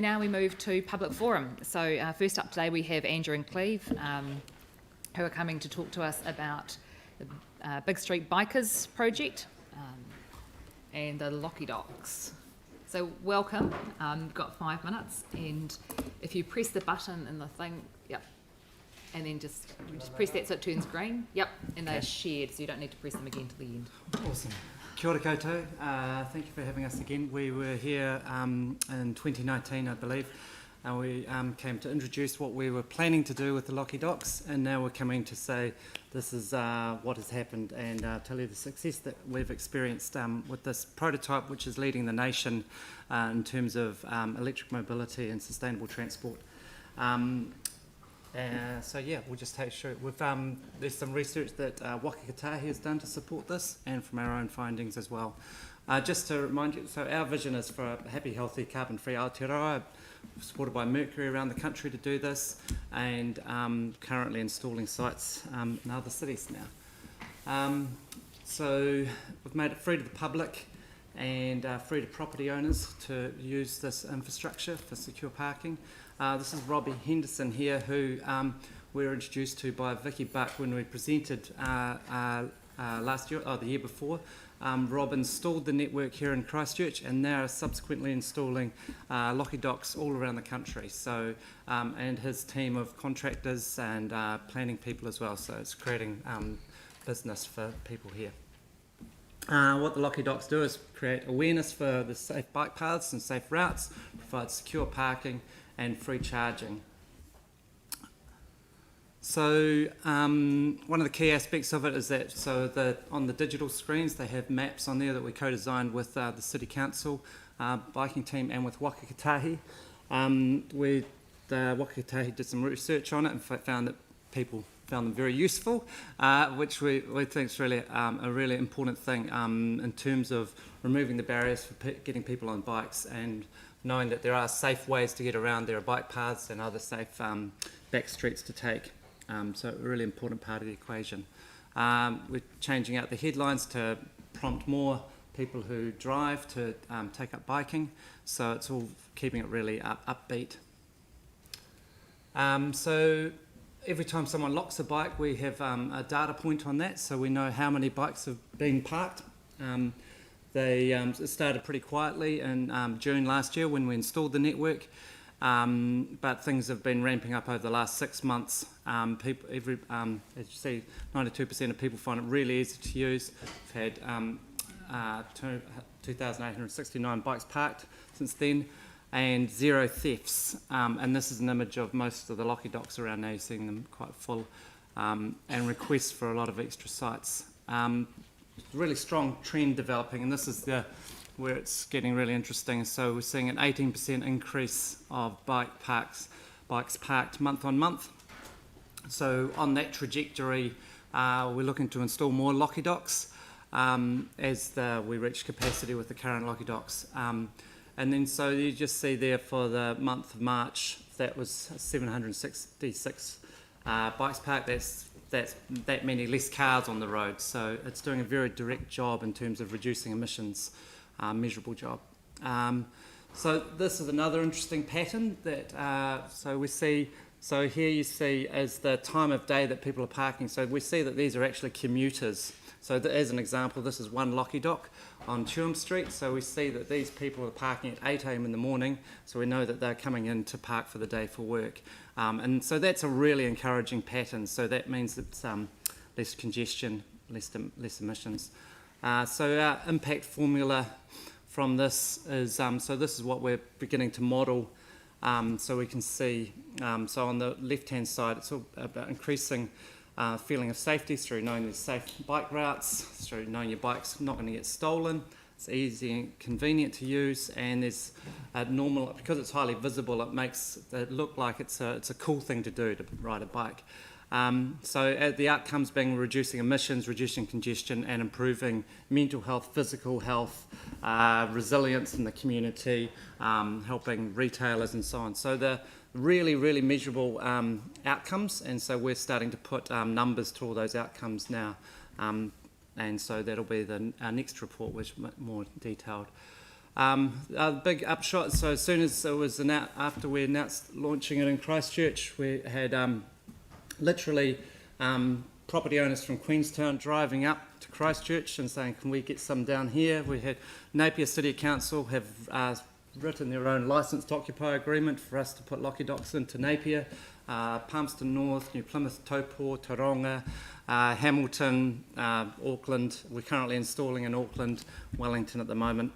Now we move to public forum. So first up today we have Andrew and Cleve, who are coming to talk to us about the Big Street Bikers project and the Locky Docks. So welcome, you've got 5 minutes, and if you press the button in the thing, yep, and then just press that so it turns green, yep, and they're shared, so you don't need to press them again to the end. Awesome. Kia ora koutou. Thank you for having us again. We were here in 2019, I believe, and we came to introduce what we were planning to do with the Locky Docks, and now we're coming to say this is what has happened and tell you the success that we've experienced with this prototype, which is leading the nation in terms of electric mobility and sustainable transport. So yeah, we'll just take sure. There's some research that Whakaāe has done to support this, and from our own findings as well. Just to remind you, so our vision is for a happy, healthy, carbon-free Aotearoa, supported by Mercury around the country to do this, and currently installing sites in other cities now. So we've made it free to the public and free to property owners to use this infrastructure for secure parking. This is Robbie Henderson here, who we were introduced to by Vicky Buck when we presented last year, the year before. Rob installed the network here in Christchurch, and now subsequently installing Locky Docks all around the country. So, and his team of contractors and planning people as well. So it's creating business for people here. What the Locky Docks do is create awareness for the safe bike paths and safe routes, provide secure parking and free charging. So one of the key aspects of it is that on the digital screens they have maps on there that we co-designed with the City Council biking team and with Whakaāe. The Whakaāe did some research on it and found that people found them very useful, which we think is really a really important thing in terms of removing the barriers for getting people on bikes and knowing that there are safe ways to get around. There are bike paths and other safe back streets to take. So a really important part of the equation. We're changing out the headlines to prompt more people who drive to take up biking. So it's all keeping it really upbeat. So every time someone locks a bike, we have a data point on that, so we know how many bikes have been parked. It started pretty quietly in June last year when we installed the network, but things have been ramping up over the last 6 months. As you see, 92% of people find it really easy to use. We've had 2,869 bikes parked since then, and 0 thefts. And this is an image of most of the Locky Docks around now. You're seeing them quite full, and requests for a lot of extra sites. Really strong trend developing, and this is where it's getting really interesting. So we're seeing an 18% increase of bikes parked month on month. So on that trajectory, we're looking to install more Locky Docks as we reach capacity with the current Locky Docks. And then so you just see there for the month of March, that was 766 bikes parked. That's that many less cars on the road, so it's doing a very direct job in terms of reducing emissions, measurable job. So this is another interesting pattern that so here you see as the time of day that people are parking. So we see that these are actually commuters. So as an example, this is one Locky Dock on Tuam Street. So we see that these people are parking at 8 a.m. in the morning, so we know that they're coming in to park for the day for work. And so that's a really encouraging pattern. So that means it's less congestion, less emissions. So our impact formula from this is, so this is what we're beginning to model. So we can see, so on the left-hand side, it's all about increasing feeling of safety through knowing there's safe bike routes, through knowing your bike's not going to get stolen. It's easy and convenient to use, and there's because it's highly visible, it makes it look like it's a cool thing to do, to ride a bike. So the outcomes being reducing emissions, reducing congestion, and improving mental health, physical health, resilience in the community, helping retailers and so on. So the really, really measurable outcomes, and so we're starting to put numbers to all those outcomes now. And so that'll be our next report, which is more detailed. A big upshot, so as soon as it was after we announced launching it in Christchurch, we had literally property owners from Queenstown driving up to Christchurch and saying, can we get some down here? We had Napier City Council have written their own licence to occupy agreement for us to put Locky Docks into Napier, Palmerston North, New Plymouth, Taupō, Taronga, Hamilton, Auckland. We're currently installing in Auckland, Wellington at the moment.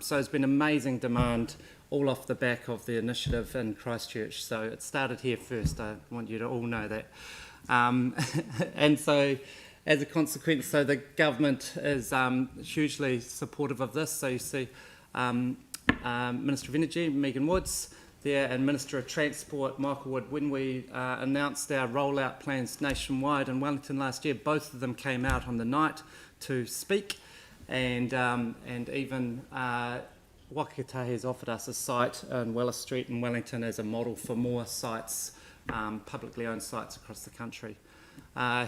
So there's been amazing demand all off the back of the initiative in Christchurch. So it started here first, I want you to all know that. And so as a consequence, so the government is hugely supportive of this. So you see Minister of Energy, Megan Woods, there, and Minister of Transport, Michael Wood. When we announced our rollout plans nationwide in Wellington last year, both of them came out on the night to speak, and even Whakaāe has offered us a site on Weller Street in Wellington as a model for more sites, publicly owned sites across the country.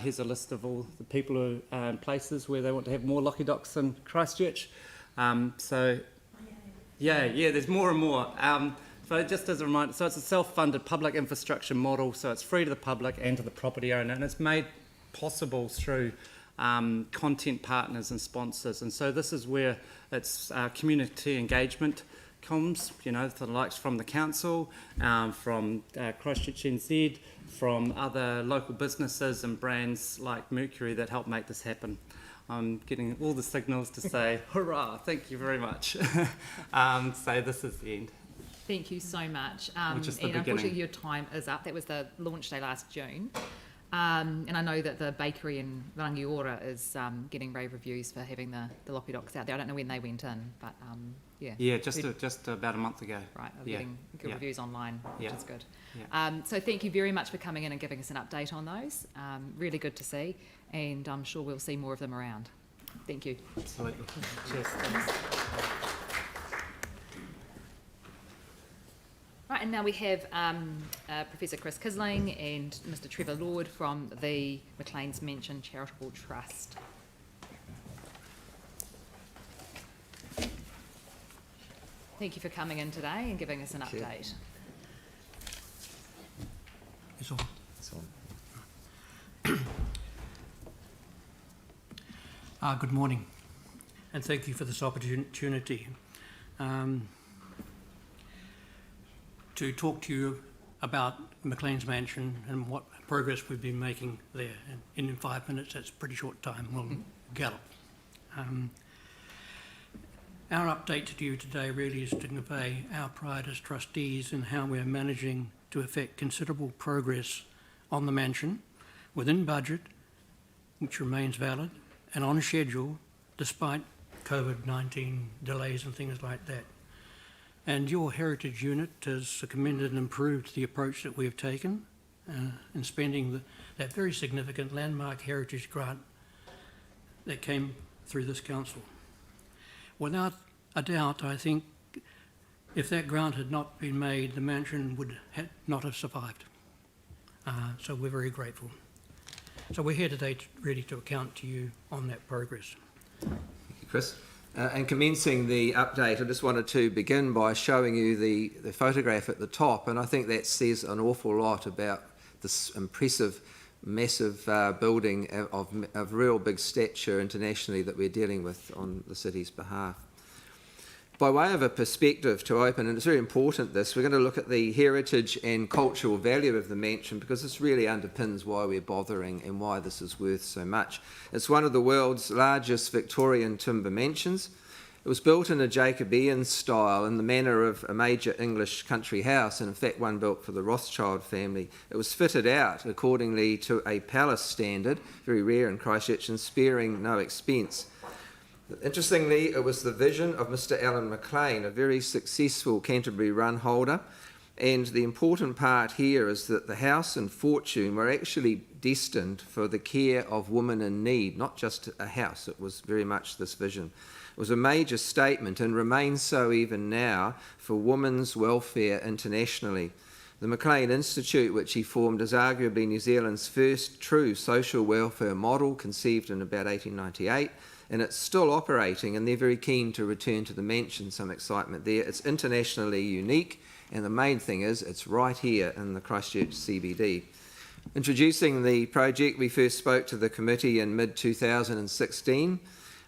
Here's a list of all the people who are in places where they want to have more Locky Docks in Christchurch. So there's more and more. So just as a reminder, so it's a self-funded public infrastructure model, so it's free to the public and to the property owner, and it's made possible through content partners and sponsors. And so this is where it's community engagement comes, the likes from the council, from Christchurch NZ, from other local businesses and brands like Mercury that help make this happen. I'm getting all the signals to say, hurrah, thank you very much. So this is the end. Thank you so much. Which is the and beginning. Unfortunately, your time is up. That was the launch day last June. And I know that the bakery in Rangiora is getting rave reviews for having the Locky Docks out there. I don't know when they went in, but yeah. Yeah, just about a month ago. Right, I'm getting good reviews online, which is good. Yeah. So thank you very much for coming in and giving us an update on those. Really good to see, and I'm sure we'll see more of them around. Thank you. Absolutely. Cheers. Thanks. Right, and now we have Professor Chris Kisling and Mr. Trevor Lord from the McLean's Mansion Charitable Trust. Thank you for coming in today and giving us an update. It's on. Good morning, and thank you for this opportunity to talk to you about McLean's Mansion and what progress we've been making there. And in 5 minutes, that's a pretty short time, we'll gallop. Our update to you today really is to convey our pride as trustees in how we're managing to effect considerable progress on the mansion within budget, which remains valid, and on schedule despite COVID-19 delays and things like that. And your heritage unit has commended and improved the approach that we have taken in spending that very significant landmark heritage grant that came through this council. Without a doubt, I think if that grant had not been made, the mansion would not have survived. So we're very grateful. So we're here today ready to account to you on that progress. Thank you, Chris. And commencing the update, I just wanted to begin by showing you the photograph at the top, and I think that says an awful lot about this impressive, massive building of real big stature internationally that we're dealing with on the city's behalf. By way of a perspective to open, and it's very important this, we're going to look at the heritage and cultural value of the mansion because this really underpins why we're bothering and why this is worth so much. It's one of the world's largest Victorian timber mansions. It was built in a Jacobean style in the manner of a major English country house, and in fact one built for the Rothschild family. It was fitted out accordingly to a palace standard, very rare in Christchurch, and sparing no expense. Interestingly, it was the vision of Mr. Alan McLean, a very successful Canterbury run holder, and the important part here is that the house and fortune were actually destined for the care of women in need, not just a house. It was very much this vision. It was a major statement and remains so even now for women's welfare internationally. The McLean Institute, which he formed, is arguably New Zealand's first true social welfare model, conceived in about 1898, and it's still operating, and they're very keen to return to the mansion. Some excitement there. It's internationally unique, and the main thing is it's right here in the Christchurch CBD. Introducing the project, we first spoke to the committee in mid-2016.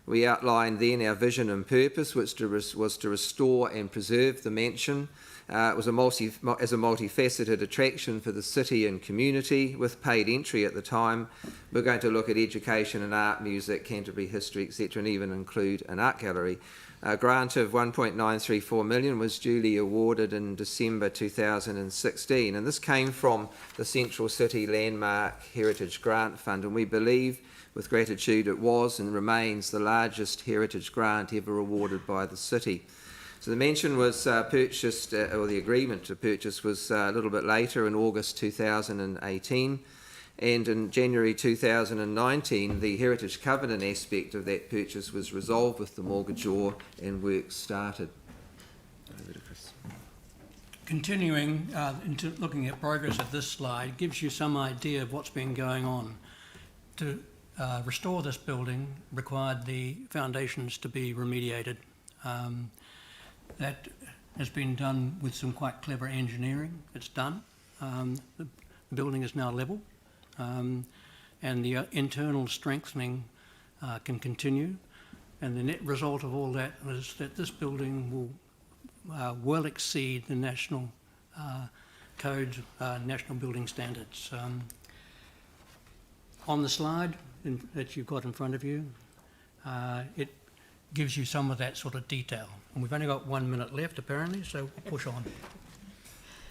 We outlined then our vision and purpose, which was to restore and preserve the mansion. It was as a multifaceted attraction for the city and community, with paid entry at the time. We're going to look at education and art, music, Canterbury history, etc., and even include an art gallery. A grant of $1.934 million was duly awarded in December 2016, and this came from the Central City Landmark Heritage Grant Fund, and we believe with gratitude it was and remains the largest heritage grant ever awarded by the city. So the mansion was purchased, or the agreement to purchase was a little bit later in August 2018, and in January 2019 the heritage covenant aspect of that purchase was resolved with the mortgagor and work started. Over to Chris. Continuing into looking at progress at this slide gives you some idea of what's been going on. To restore this building required the foundations to be remediated. That has been done with some quite clever engineering. It's done. The building is now level, and the internal strengthening can continue. And the net result of all that is that this building will well exceed the national code, national building standards. On the slide that you've got in front of you, it gives you some of that sort of detail. And we've only got 1 minute left, apparently, so we'll push on.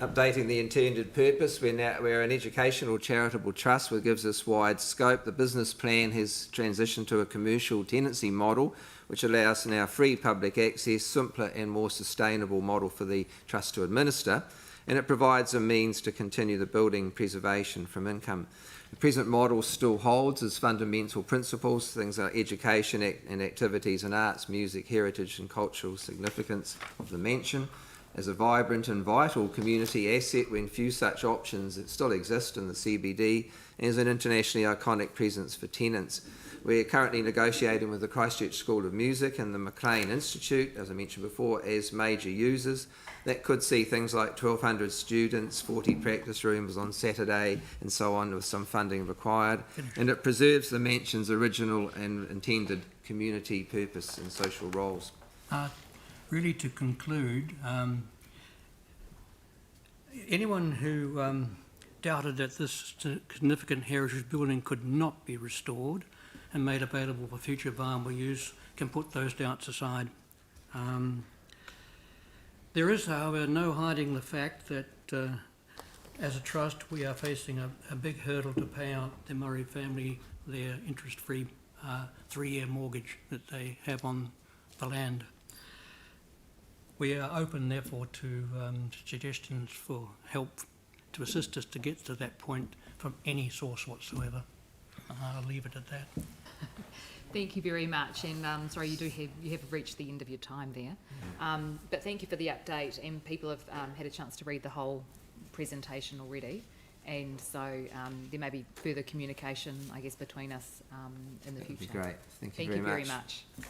Updating the intended purpose, we're an educational charitable trust which gives us wide scope. The business plan has transitioned to a commercial tenancy model, which allows now free public access, simpler and more sustainable model for the trust to administer, and it provides a means to continue the building preservation from income. The present model still holds as fundamental principles things like education and activities in arts, music, heritage and cultural significance of the mansion, as a vibrant and vital community asset when few such options still exist in the CBD, and as an internationally iconic presence for tenants. We're currently negotiating with the Christchurch School of Music and the Maclean Institute, as I mentioned before, as major users. That could see things like 1,200 students, 40 practice rooms on Saturday, and so on, with some funding required. And it preserves the mansion's original and intended community purpose and social roles. Really, to conclude, anyone who doubted that this significant heritage building could not be restored and made available for future viable use can put those doubts aside. There is, however, no hiding the fact that as a trust we are facing a big hurdle to pay out the Murray family their interest-free 3-year mortgage that they have on the land. We are open, therefore, to suggestions for help to assist us to get to that point from any source whatsoever. I'll leave it at that. Thank you very much, and sorry, you have reached the end of your time there. But thank you for the update, and people have had a chance to read the whole presentation already, and so there may be further communication, I guess, between us in the future. That'd be great. Thank you very very much. much.